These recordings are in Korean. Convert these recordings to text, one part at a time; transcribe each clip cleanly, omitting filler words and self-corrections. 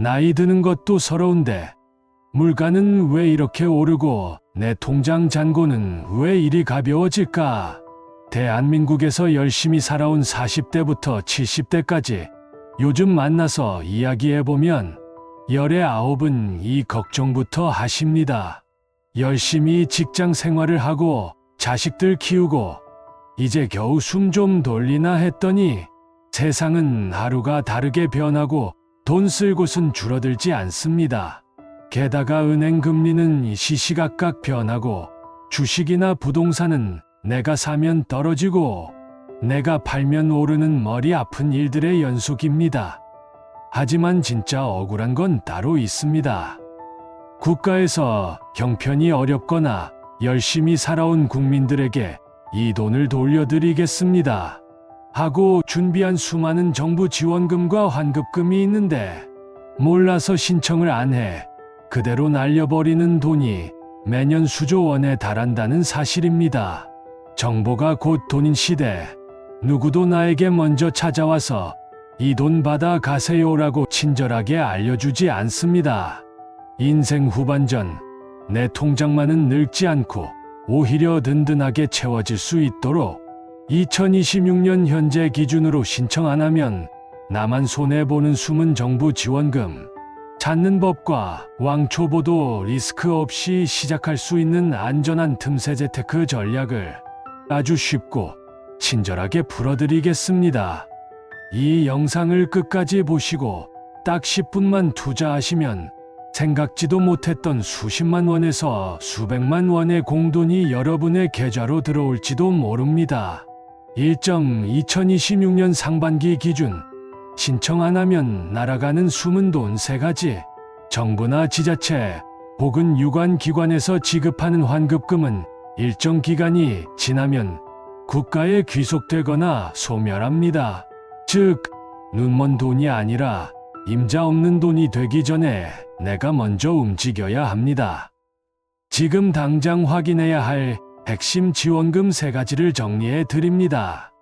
나이 드는 것도 서러운데 물가는 왜 이렇게 오르고 내 통장 잔고는 왜 이리 가벼워질까? 대한민국에서 열심히 살아온 40대부터 70대까지 요즘 만나서 이야기해보면 열의 9은 이 걱정부터 하십니다. 열심히 직장 생활을 하고 자식들 키우고 이제 겨우 숨 좀 돌리나 했더니 세상은 하루가 다르게 변하고 돈 쓸 곳은 줄어들지 않습니다. 게다가 은행 금리는 시시각각 변하고 주식이나 부동산은 내가 사면 떨어지고 내가 팔면 오르는 머리 아픈 일들의 연속입니다. 하지만 진짜 억울한 건 따로 있습니다. 국가에서 형편이 어렵거나 열심히 살아온 국민들에게 이 돈을 돌려드리겠습니다 하고 준비한 수많은 정부 지원금과 환급금이 있는데 몰라서 신청을 안 해 그대로 날려버리는 돈이 매년 수조 원에 달한다는 사실입니다. 정보가 곧 돈인 시대, 누구도 나에게 먼저 찾아와서 이 돈 받아 가세요라고 친절하게 알려주지 않습니다. 인생 후반전, 내 통장만은 늙지 않고 오히려 든든하게 채워질 수 있도록 2026년 현재 기준으로 신청 안 하면 나만 손해보는 숨은 정부 지원금, 찾는 법과 왕초보도 리스크 없이 시작할 수 있는 안전한 틈새 재테크 전략을 아주 쉽고 친절하게 풀어드리겠습니다. 이 영상을 끝까지 보시고 딱 10분만 투자하시면 생각지도 못했던 수십만 원에서 수백만 원의 공돈이 여러분의 계좌로 들어올지도 모릅니다. 2026년 상반기 기준 신청 안 하면 날아가는 숨은 돈 3가지. 정부나 지자체 혹은 유관기관에서 지급하는 환급금은 일정 기간이 지나면 국가에 귀속되거나 소멸합니다. 즉, 눈먼 돈이 아니라 임자 없는 돈이 되기 전에 내가 먼저 움직여야 합니다. 지금 당장 확인해야 할 핵심 지원금 3가지를 정리해 드립니다.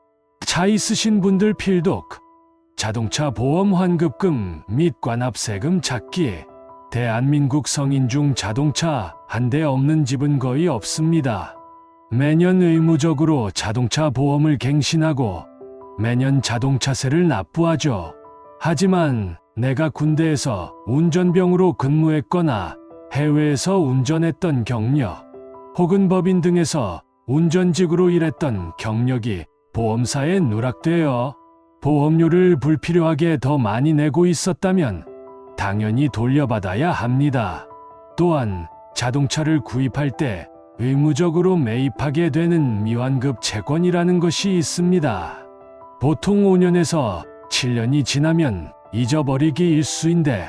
차 있으신 분들 필독, 자동차 보험 환급금 및 관합세금 찾기. 대한민국 성인 중 자동차 한 대 없는 집은 거의 없습니다. 매년 의무적으로 자동차 보험을 갱신하고 매년 자동차세를 납부하죠. 하지만 내가 군대에서 운전병으로 근무했거나 해외에서 운전했던 경력, 혹은 법인 등에서 운전직으로 일했던 경력이 보험사에 누락되어 보험료를 불필요하게 더 많이 내고 있었다면 당연히 돌려받아야 합니다. 또한 자동차를 구입할 때 의무적으로 매입하게 되는 미환급 채권이라는 것이 있습니다. 보통 5년에서 7년이 지나면 잊어버리기 일수인데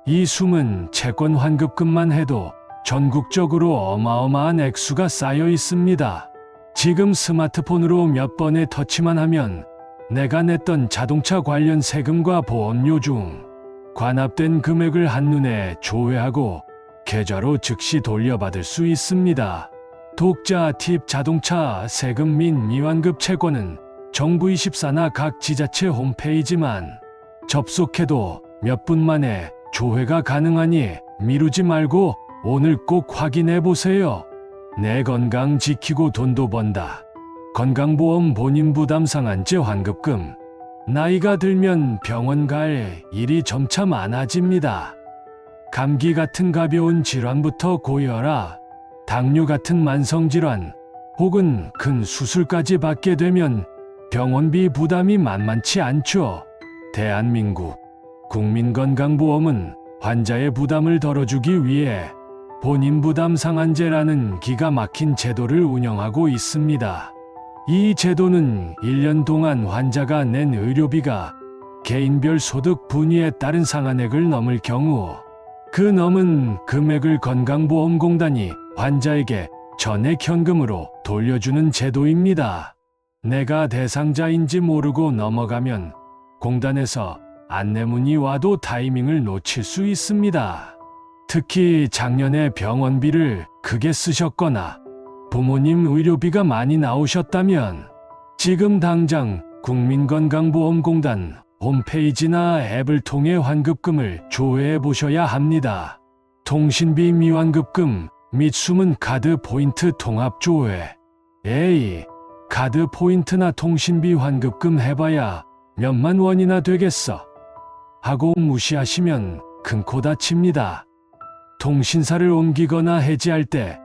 이 숨은 채권 환급금만 해도 전국적으로 어마어마한 액수가 쌓여 있습니다. 지금 스마트폰으로 몇 번의 터치만 하면 내가 냈던 자동차 관련 세금과 보험료 중 관합된 금액을 한눈에 조회하고 계좌로 즉시 돌려받을 수 있습니다. 독자 팁: 자동차 세금 및 미환급 채권은 정부24나 각 지자체 홈페이지만 접속해도 몇 분 만에 조회가 가능하니 미루지 말고 오늘 꼭 확인해 보세요. 내 건강 지키고 돈도 번다. 건강보험 본인 부담 상한제 환급금. 나이가 들면 병원 갈 일이 점차 많아집니다. 감기 같은 가벼운 질환부터 고혈압, 당뇨 같은 만성질환, 혹은 큰 수술까지 받게 되면 병원비 부담이 만만치 않죠. 대한민국 국민건강보험은 환자의 부담을 덜어주기 위해 본인 부담 상한제라는 기가 막힌 제도를 운영하고 있습니다. 이 제도는 1년 동안 환자가 낸 의료비가 개인별 소득 분위에 따른 상한액을 넘을 경우 그 넘은 금액을 건강보험공단이 환자에게 전액 현금으로 돌려주는 제도입니다. 내가 대상자인지 모르고 넘어가면 공단에서 안내문이 와도 타이밍을 놓칠 수 있습니다. 특히 작년에 병원비를 크게 쓰셨거나 부모님 의료비가 많이 나오셨다면 지금 당장 국민건강보험공단 홈페이지나 앱을 통해 환급금을 조회해 보셔야 합니다. 통신비 미환급금 및 숨은 카드 포인트 통합 조회. 에이, 카드 포인트나 통신비 환급금 해봐야 몇만 원이나 되겠어 하고 무시하시면 큰 코 다칩니다. 통신사를 옮기거나 해지할 때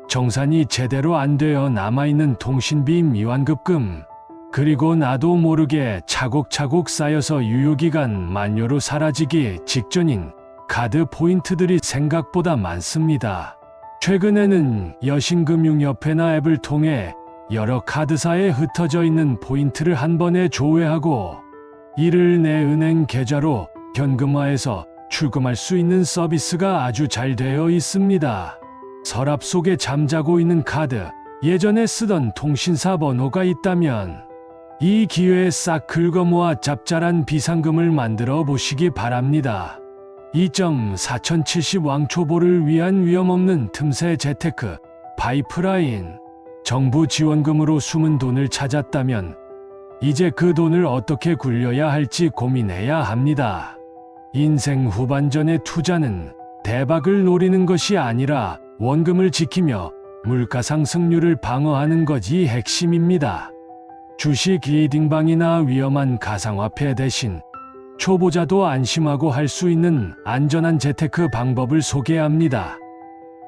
정산이 제대로 안 되어 남아있는 통신비 미환급금, 그리고 나도 모르게 차곡차곡 쌓여서 유효기간 만료로 사라지기 직전인 카드 포인트들이 생각보다 많습니다. 최근에는 여신금융협회나 앱을 통해 여러 카드사에 흩어져 있는 포인트를 한 번에 조회하고 이를 내 은행 계좌로 현금화해서 출금할 수 있는 서비스가 아주 잘 되어 있습니다. 서랍 속에 잠자고 있는 카드, 예전에 쓰던 통신사 번호가 있다면 이 기회에 싹 긁어모아 짭짤한 비상금을 만들어 보시기 바랍니다. 2.4070 왕초보를 위한 위험없는 틈새 재테크 파이프라인. 정부 지원금으로 숨은 돈을 찾았다면 이제 그 돈을 어떻게 굴려야 할지 고민해야 합니다. 인생 후반전의 투자는 대박을 노리는 것이 아니라 원금을 지키며 물가 상승률을 방어하는 것이 핵심입니다. 주식 리딩방이나 위험한 가상화폐 대신 초보자도 안심하고 할 수 있는 안전한 재테크 방법을 소개합니다.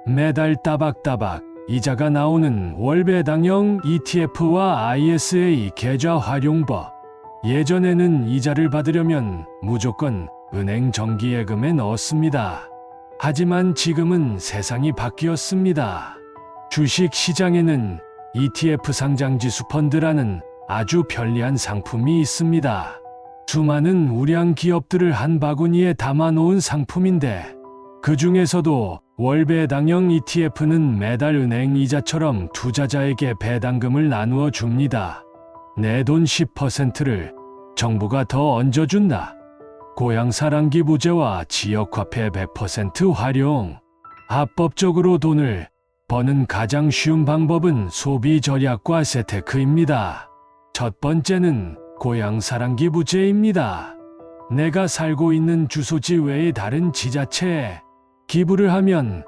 매달 따박따박 이자가 나오는 월배당형 ETF와 ISA 계좌 활용법. 예전에는 이자를 받으려면 무조건 은행 정기예금에 넣었습니다. 하지만 지금은 세상이 바뀌었습니다. 주식 시장에는 ETF 상장지수 펀드라는 아주 편리한 상품이 있습니다. 수많은 우량 기업들을 한 바구니에 담아놓은 상품인데 그 중에서도 월배당형 ETF는 매달 은행 이자처럼 투자자에게 배당금을 나누어 줍니다. 내 돈 10%를 정부가 더 얹어준다. 고향사랑기 부제와 지역화폐 100% 활용. 합법적으로 돈을 버는 가장 쉬운 방법은 소비 절약과 재테크입니다. 첫 번째는 고향사랑기 부제입니다. 내가 살고 있는 주소지 외의 다른 지자체에 기부를 하면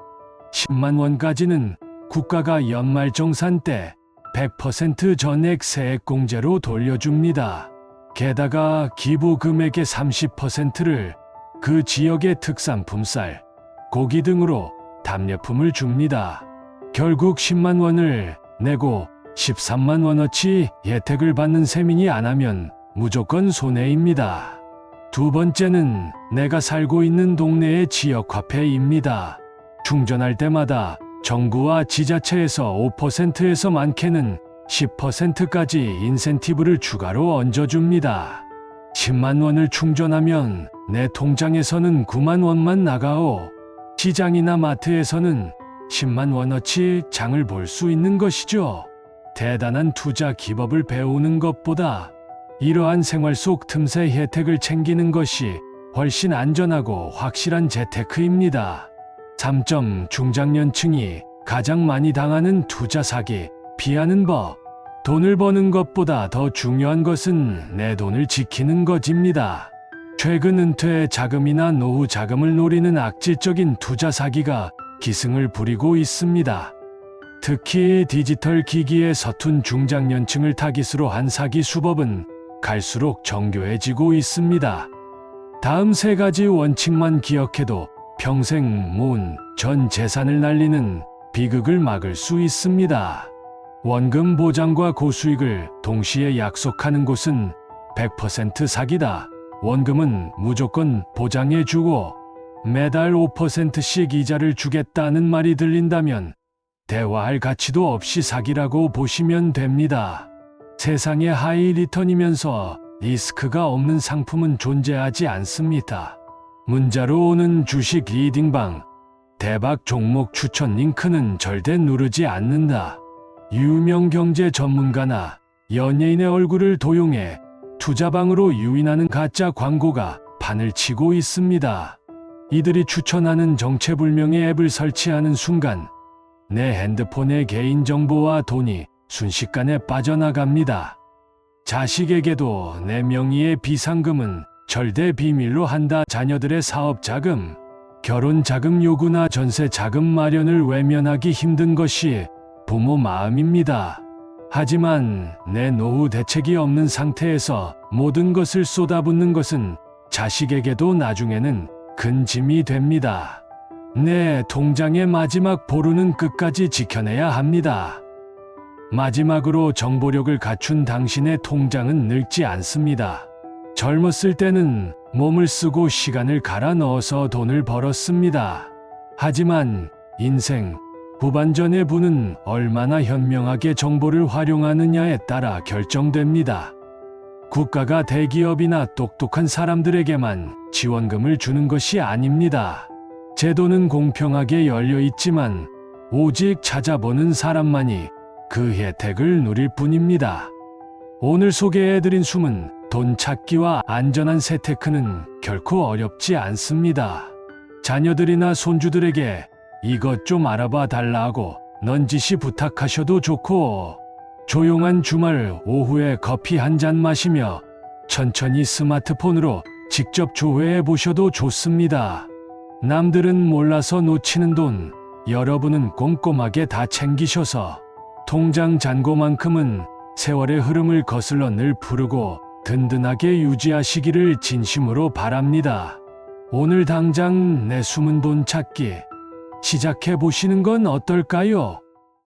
10만 원까지는 국가가 연말정산 때 100% 전액 세액공제로 돌려줍니다. 게다가 기부 금액의 30%를 그 지역의 특산품 쌀, 고기 등으로 답례품을 줍니다. 결국 10만 원을 내고 13만 원어치 혜택을 받는 셈이니 안 하면 무조건 손해입니다. 두 번째는 내가 살고 있는 동네의 지역화폐입니다. 충전할 때마다 정부와 지자체에서 5%에서 많게는 10%까지 인센티브를 추가로 얹어줍니다. 10만 원을 충전하면 내 통장에서는 9만 원만 나가오. 시장이나 마트에서는 10만 원어치 장을 볼 수 있는 것이죠. 대단한 투자 기법을 배우는 것보다 이러한 생활 속 틈새 혜택을 챙기는 것이 훨씬 안전하고 확실한 재테크입니다. 3점 중장년층이 가장 많이 당하는 투자 사기, 피하는 법. 돈을 버는 것보다 더 중요한 것은 내 돈을 지키는 것입니다. 최근 은퇴 자금이나 노후 자금을 노리는 악질적인 투자 사기가 기승을 부리고 있습니다. 특히 디지털 기기에 서툰 중장년층을 타깃으로 한 사기 수법은 갈수록 정교해지고 있습니다. 다음 세 가지 원칙만 기억해도 평생 모은 전 재산을 날리는 비극을 막을 수 있습니다. 원금 보장과 고수익을 동시에 약속하는 곳은 100% 사기다. 원금은 무조건 보장해주고 매달 5%씩 이자를 주겠다는 말이 들린다면 대화할 가치도 없이 사기라고 보시면 됩니다. 세상에 하이 리턴이면서 리스크가 없는 상품은 존재하지 않습니다. 문자로 오는 주식 리딩방, 대박 종목 추천 링크는 절대 누르지 않는다. 유명 경제 전문가나 연예인의 얼굴을 도용해 투자방으로 유인하는 가짜 광고가 판을 치고 있습니다. 이들이 추천하는 정체불명의 앱을 설치하는 순간 내 핸드폰의 개인정보와 돈이 순식간에 빠져나갑니다. 자식에게도 내 명의의 비상금은 절대 비밀로 한다. 자녀들의 사업 자금, 결혼 자금 요구나 전세 자금 마련을 외면하기 힘든 것이 부모 마음입니다. 하지만 내 노후 대책이 없는 상태에서 모든 것을 쏟아붓는 것은 자식에게도 나중에는 큰 짐이 됩니다. 내 통장의 마지막 보루는 끝까지 지켜내야 합니다. 마지막으로 정보력을 갖춘 당신의 통장은 늙지 않습니다. 젊었을 때는 몸을 쓰고 시간을 갈아 넣어서 돈을 벌었습니다. 하지만 인생 후반전의 부는 얼마나 현명하게 정보를 활용하느냐에 따라 결정됩니다. 국가가 대기업이나 똑똑한 사람들에게만 지원금을 주는 것이 아닙니다. 제도는 공평하게 열려 있지만 오직 찾아보는 사람만이 그 혜택을 누릴 뿐입니다. 오늘 소개해드린 숨은 돈 찾기와 안전한 재테크는 결코 어렵지 않습니다. 자녀들이나 손주들에게 이것 좀 알아봐 달라고 넌지시 부탁하셔도 좋고, 조용한 주말 오후에 커피 한 잔 마시며 천천히 스마트폰으로 직접 조회해 보셔도 좋습니다. 남들은 몰라서 놓치는 돈, 여러분은 꼼꼼하게 다 챙기셔서 통장 잔고만큼은 세월의 흐름을 거슬러 늘 푸르고 든든하게 유지하시기를 진심으로 바랍니다. 오늘 당장 내 숨은 돈 찾기 시작해 보시는 건 어떨까요?